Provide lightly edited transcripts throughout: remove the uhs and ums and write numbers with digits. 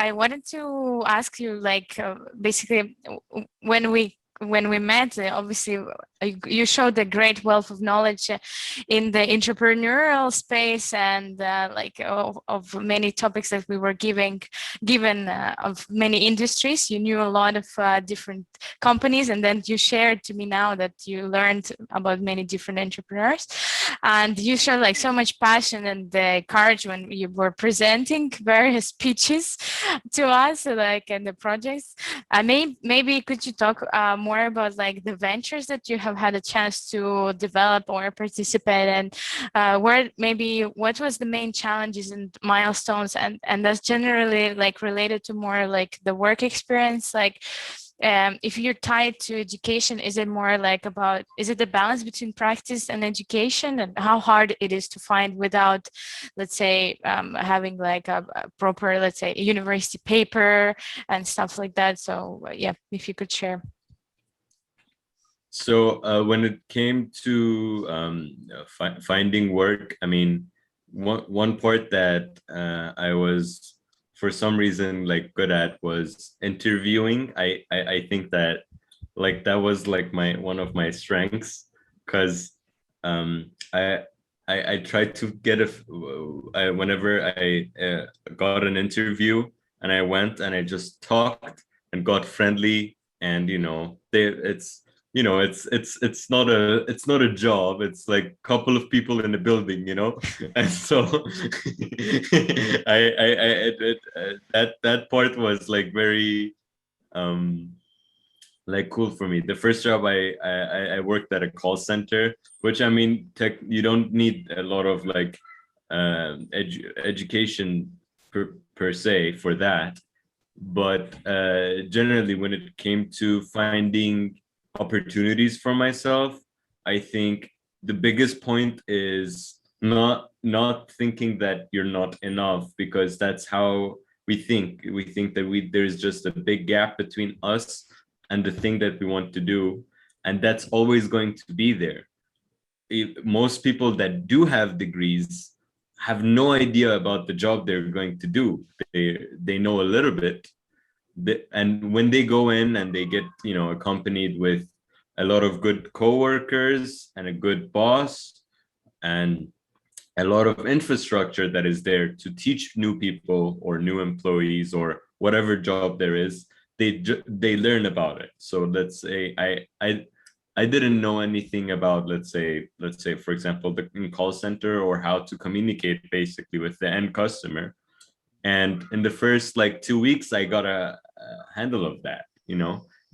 I wanted to ask you, like, basically, when we met, obviously you showed a great wealth of knowledge in the entrepreneurial space, and like of many topics that we were given of many industries. You knew a lot of different companies, and then you shared to me now that you learned about many different entrepreneurs, and you showed like so much passion and courage when you were presenting various pitches to us, like in the projects. Maybe could you talk more about like the ventures that you have had a chance to develop or participate in, where maybe what was the main challenges and milestones, and that's generally like related to more like the work experience, like if you're tied to education, is it more like about, is it the balance between practice and education, and how hard it is to find without, let's say, having like a proper, let's say, university paper and stuff like that? So yeah, if you could share. So when it came to finding work, I mean, one part that I was, for some reason, like good at was interviewing. I think that like that was like one of my strengths, because I tried to get whenever I got an interview and I went and I just talked and got friendly, and it's not a job, it's like a couple of people in a building, and so that part was like very like cool for me. The first job I worked at a call center, which, I mean, you don't need a lot of like education per se for that, but generally when it came to finding opportunities for myself, I think the biggest point is not thinking that you're not enough, because that's how we think that there's just a big gap between us and the thing that we want to do, and that's always going to be there. Most people that do have degrees have no idea about the job they're going to do. They know a little bit, and when they go in and they get accompanied with a lot of good coworkers and a good boss and a lot of infrastructure that is there to teach new people or new employees or whatever job there is, they learn about it. So let's say I didn't know anything about, let's say for example, the call center, or how to communicate basically with the end customer. And in the first like 2 weeks, I got a handle of that,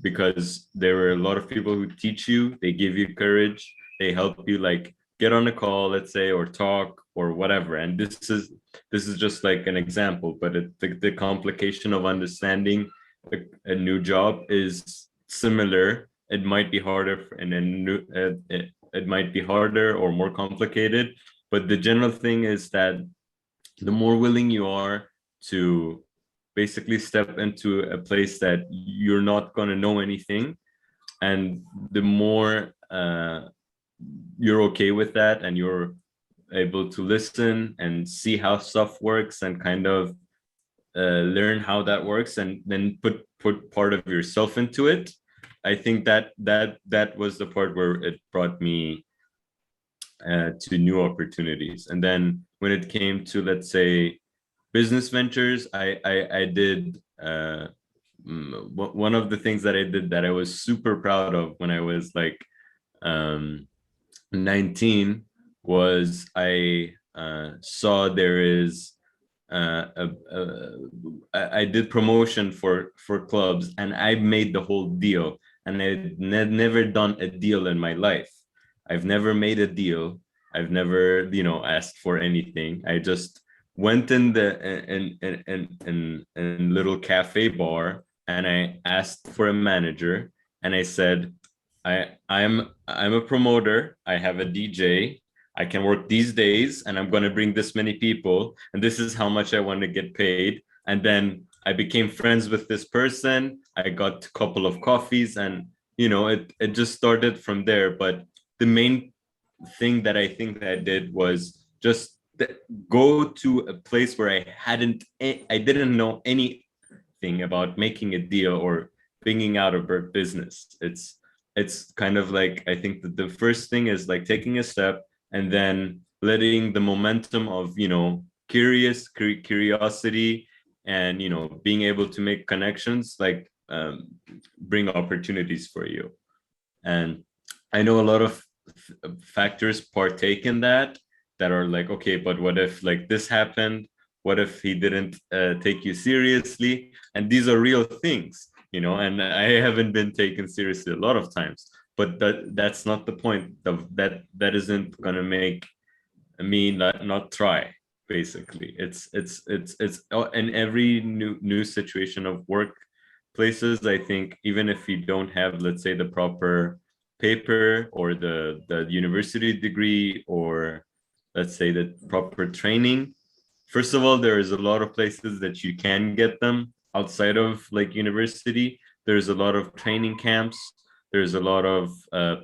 because there were a lot of people who teach you, they give you courage, they help you like get on a call, let's say, or talk or whatever. And this is just like an example, but the complication of understanding a new job is similar. It might be harder, and then it might be harder or more complicated, but the general thing is that the more willing you are to basically step into a place that you're not going to know anything, and the more you're okay with that, and you're able to listen and see how stuff works and kind of learn how that works, and then put part of yourself into it. I think that was the part where it brought me to new opportunities. And then when it came to, let's say, business ventures, I did one of the things that I did that I was super proud of when I was like 19 was I saw there is I did promotion for clubs, and I made the whole deal, and I'd never done a deal in my life. I've never made a deal. I've never asked for anything. I just went in the in little cafe bar, and I asked for a manager, and I said, I'm a promoter, I have a DJ, I can work these days, and I'm going to bring this many people, and this is how much I want to get paid. And then I became friends with this person. I got a couple of coffees, and it just started from there. But the main thing that I think that I did was just go to a place where I didn't know thing about making a deal or bringing out a business. It's kind of like, I think that the first thing is like taking a step and then letting the momentum of, you know, curiosity and, you know, being able to make connections, like bring opportunities for you. And I know a lot of factors partake in that are like, okay, but what if like this happened? What if he didn't take you seriously? And these are real things, you know, and I haven't been taken seriously a lot of times, but that's not the point. That isn't gonna make me not try. Basically, it's in every new situation of workplaces. I think even if you don't have, let's say, the proper paper or the university degree, or let's say the proper training, first of all, there is a lot of places that you can get them outside of like university. There's a lot of training camps. There's a lot of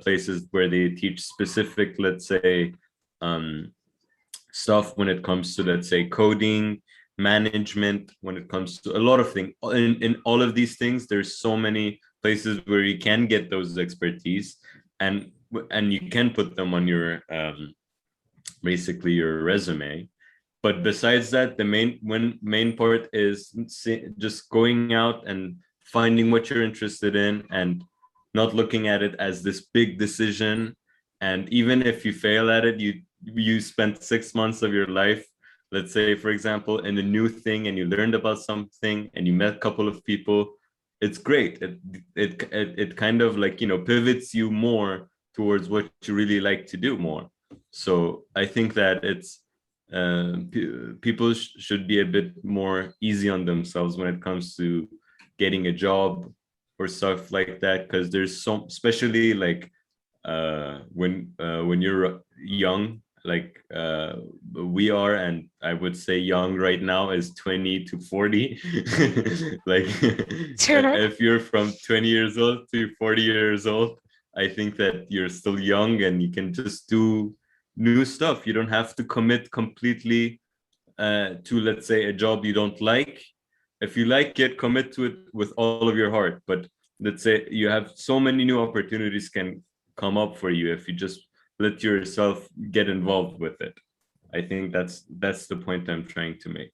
places where they teach specific, let's say, um, stuff when it comes to, let's say, coding, management, when it comes to a lot of things. In all of these things, there's so many places where you can get those expertise, and you can put them on your basically your resume. But besides that, the main part is just going out and finding what you're interested in and not looking at it as this big decision. And even if you fail at it, you spent 6 months of your life, let's say, for example, in a new thing, and you learned about something and you met a couple of people. It's great. It kind of like, you know, pivots you more towards what you really like to do more. So I think that it's people should be a bit more easy on themselves when it comes to getting a job or stuff like that, because there's so, especially like when you're young, like we are, and I would say young right now is 20 to 40. Like if you're from 20 years old to 40 years old, I think that you're still young and you can just do new stuff. You don't have to commit completely to, let's say, a job you don't like. If you like it, commit to it with all of your heart. But let's say you have so many new opportunities can come up for you if you just let yourself get involved with it. I think that's the point I'm trying to make.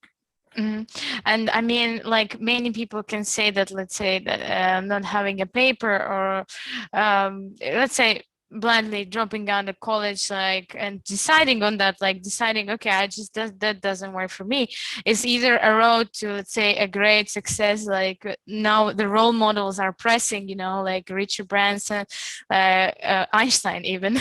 Mm-hmm. And I mean, like many people can say that, let's say that not having a paper, or let's say blindly dropping out of college, like, and deciding on that, like deciding, okay, that doesn't work for me, is either a road to, let's say, a great success. Like now the role models are pressing, you know, like Richard Branson, Einstein even,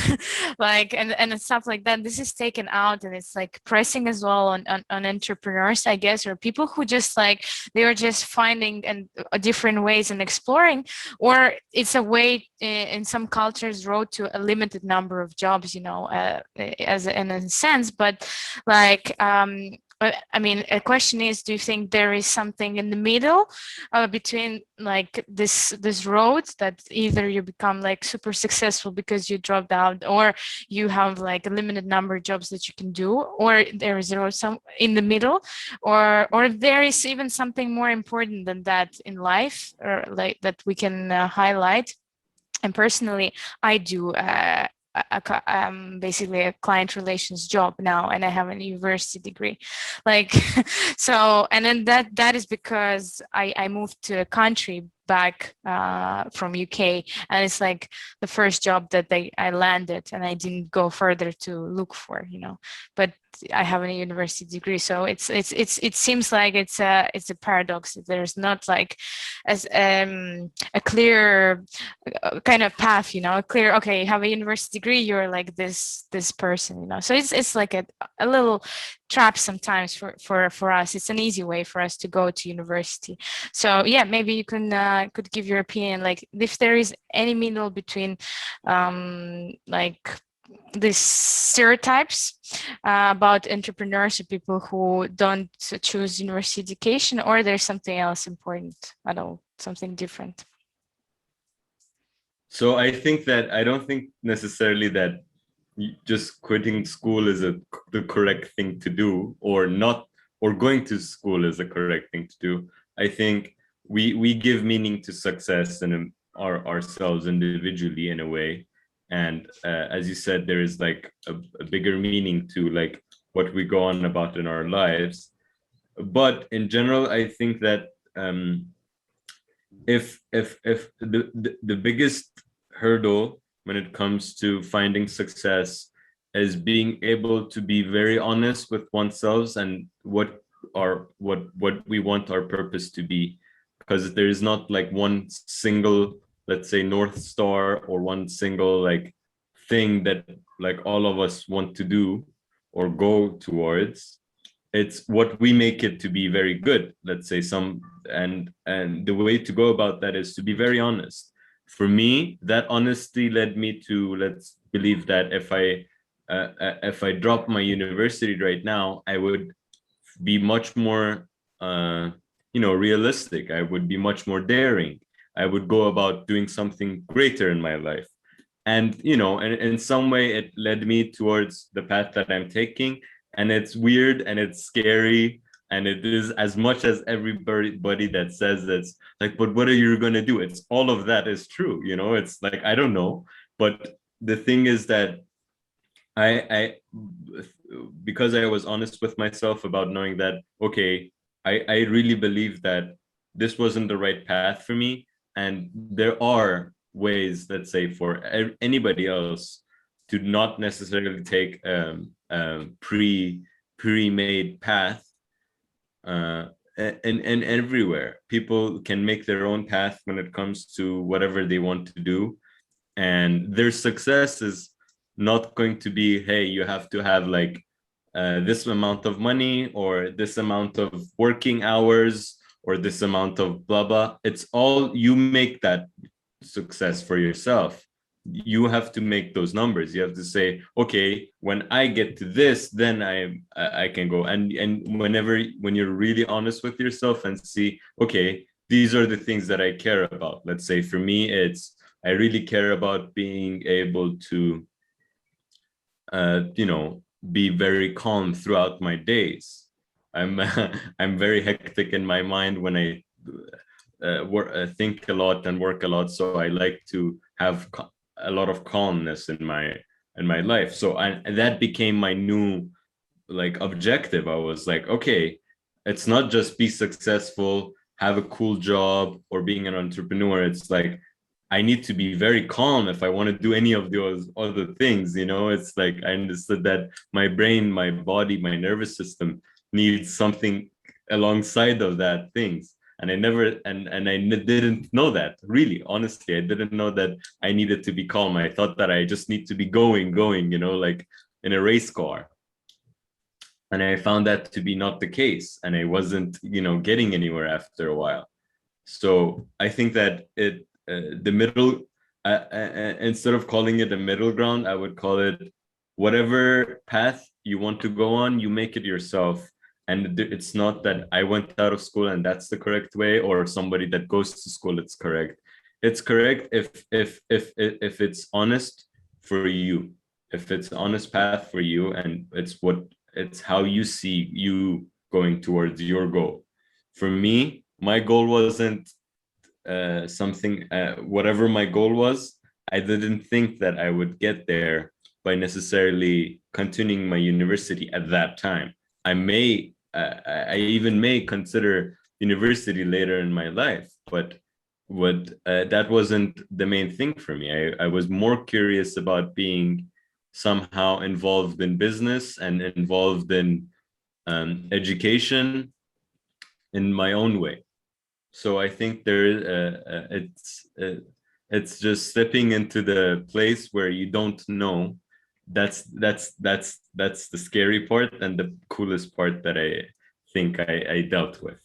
like, and stuff like that. This is taken out, and it's like pressing as well on entrepreneurs, I guess, or people who just like, they are just finding and different ways and exploring, or it's a way in some cultures road to a limited number of jobs, you know, as in a sense. But like I mean, a question is, do you think there is something in the middle between like this road that either you become like super successful because you dropped out, or you have like a limited number of jobs that you can do, or there is some in the middle, or there is even something more important than that in life, or like that we can highlight? And personally, I do basically a client relations job now, and I have a university degree. Like, so, and then that is because I moved to a country back from UK, and it's like the first job that I landed, and I didn't go further to look for, you know. But I have a university degree, so it seems like it's a paradox. There's not like as a clear kind of path, you know, a clear, okay, you have a university degree, you're like this person, you know. So it's like a little trap sometimes for us. It's an easy way for us to go to university. So yeah, maybe you can could give your opinion, like if there is any middle between like these stereotypes about entrepreneurs or people who don't choose university education, or there's something else important at all, something different. So I think that I don't think necessarily that just quitting school is the correct thing to do, or not, or going to school is the correct thing to do. I think we give meaning to success and ourselves individually in a way, and as you said, there is like a bigger meaning to like what we go on about in our lives. But in general, I think that if the biggest hurdle when it comes to finding success is being able to be very honest with oneself and what we want our purpose to be, because there is not like one single, let's say, north star, or one single like thing that like all of us want to do or go towards. It's what we make it to be very good, let's say. And the way to go about that is to be very honest. For me, that honesty led me to, let's believe that if I drop my university right now, I would be much more realistic. I would be much more daring. I would go about doing something greater in my life. And in some way it led me towards the path that I'm taking. And it's weird and it's scary, and it is, as much as everybody that says that's like, but what are you going to do? It's all of that is true. It's like, I don't know. But the thing is that I because I was honest with myself about knowing that, okay, I really believe that this wasn't the right path for me. And there are ways, let's say, for anybody else to not necessarily take pre-made path. And everywhere people can make their own path when it comes to whatever they want to do, and their success is not going to be, hey, you have to have like this amount of money, or this amount of working hours, or this amount of blah blah. It's all, you make that success for yourself. You have to make those numbers. You have to say, okay, when I get to this, then I can go. And when you're really honest with yourself and see, okay, these are the things that I care about. Let's say for me, it's, I really care about being able to be very calm throughout my days. I'm very hectic in my mind when I think a lot and work a lot. So I like to have a lot of calmness in my life. So that became my new like objective. I was like, okay, it's not just be successful, have a cool job, or being an entrepreneur. It's like, I need to be very calm if I want to do any of those other things. It's like, I understood that my brain, my body, my nervous system needs something alongside of that things. And I didn't know that, really, honestly. I didn't know that I needed to be calm. I thought that I just need to be going, like in a race car. And I found that to be not the case. And I wasn't, getting anywhere after a while. So I think that the middle, instead of calling it a middle ground, I would call it, whatever path you want to go on, you make it yourself. And it's not that I went out of school and that's the correct way, or somebody that goes to school, it's correct. It's correct if it's honest for you, if it's an honest path for you, and it's how you see you going towards your goal. For me, my goal wasn't whatever my goal was, I didn't think that I would get there by necessarily continuing my university at that time. I even may consider university later in my life, but that wasn't the main thing for me. I was more curious about being somehow involved in business and involved in education in my own way. So I think it's just stepping into the place where you don't know. That's the scary part, and the coolest part that I think I dealt with.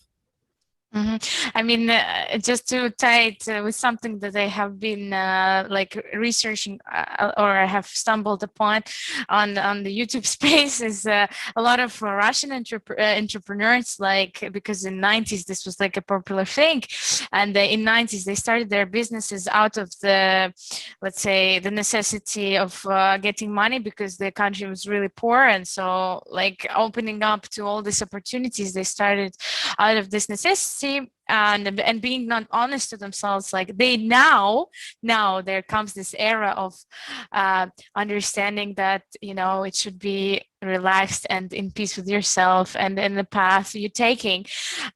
Mm-hmm. I mean, just to tie it with something that I have been like researching or I have stumbled upon on the YouTube space is a lot of Russian entrepreneurs, like, because in 90s this was like a popular thing, and in 90s they started their businesses out of the, let's say, the necessity of getting money, because the country was really poor, and so like opening up to all these opportunities, they started out of this necessity. and being not honest to themselves. Like they now there comes this era of understanding that, you know, it should be relaxed and in peace with yourself and in the path you're taking.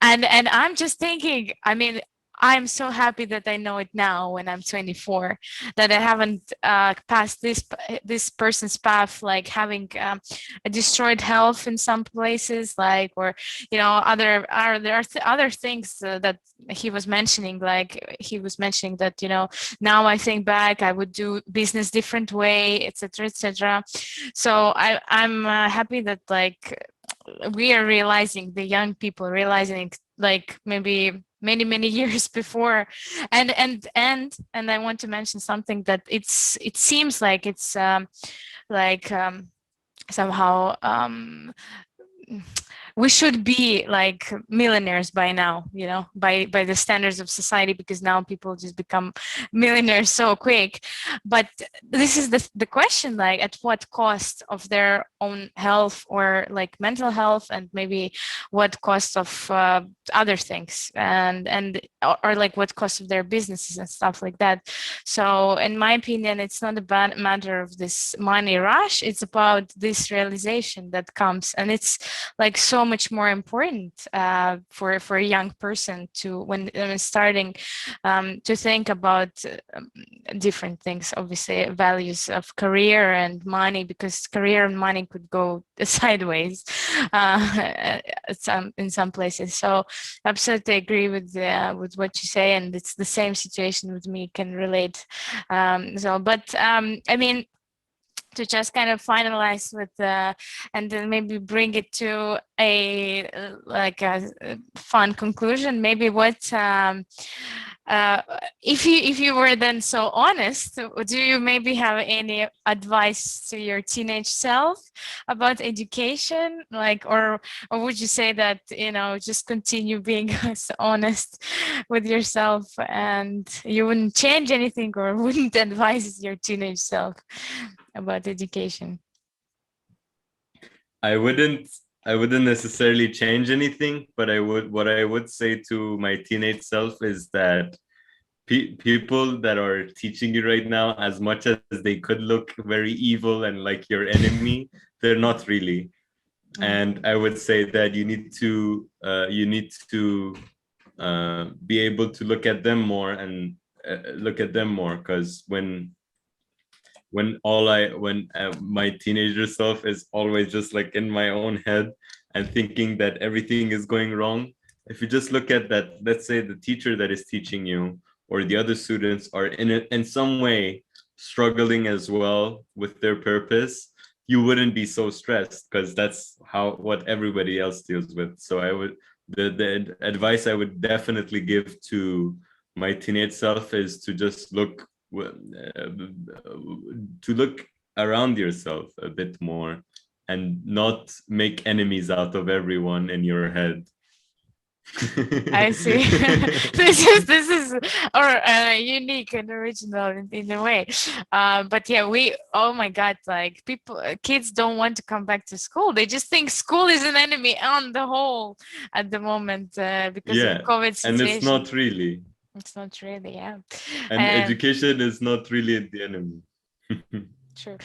And I'm just thinking, I mean, I'm so happy that I know it now when I'm 24, that I haven't passed this person's path, like having a destroyed health in some places, like, or, you know, there are other things that he was mentioning. Like he was mentioning that, you know, now I think back, I would do business different way, etc., etc. So I'm happy that, like, we are realizing, the young people realizing, like maybe many years before. And I want to mention something, that it seems like it's like somehow we should be like millionaires by now, you know, by the standards of society, because now people just become millionaires so quick. But this is the question, like at what cost of their own health, or like mental health, and maybe what cost of other things, and or like what cost of their businesses and stuff like that. So in my opinion, it's not a bad matter of this money rush, it's about this realization that comes, and it's like so much more important for a young person to, when starting to think about different things, obviously values of career and money, because career and money could go sideways in some places. So absolutely agree with what you say, and it's the same situation with me, can relate. But I mean, to just kind of finalize with and then maybe bring it to a like a fun conclusion, maybe what if you were then so honest, do you maybe have any advice to your teenage self about education, like, or would you say that, you know, just continue being so honest with yourself, and you wouldn't change anything, or wouldn't advise your teenage self about education? I wouldn't necessarily change anything, but what I would say to my teenage self is that people that are teaching you right now, as much as they could look very evil and like your enemy, they're not really. And I would say that you need to be able to look at them more, and because when my teenager self is always just like in my own head and thinking that everything is going wrong, if you just look at that, let's say the teacher that is teaching you or the other students are in some way struggling as well with their purpose, you wouldn't be so stressed, because that's what everybody else deals with. So I would the advice I would definitely give to my teenage self is to just look around yourself a bit more and not make enemies out of everyone in your head. I see. This is or unique and original in a way. But yeah, oh my God, like kids don't want to come back to school. They just think school is an enemy on the whole at the moment because of COVID situation. And it's not really. It's not really, yeah. And education is not really the enemy. True.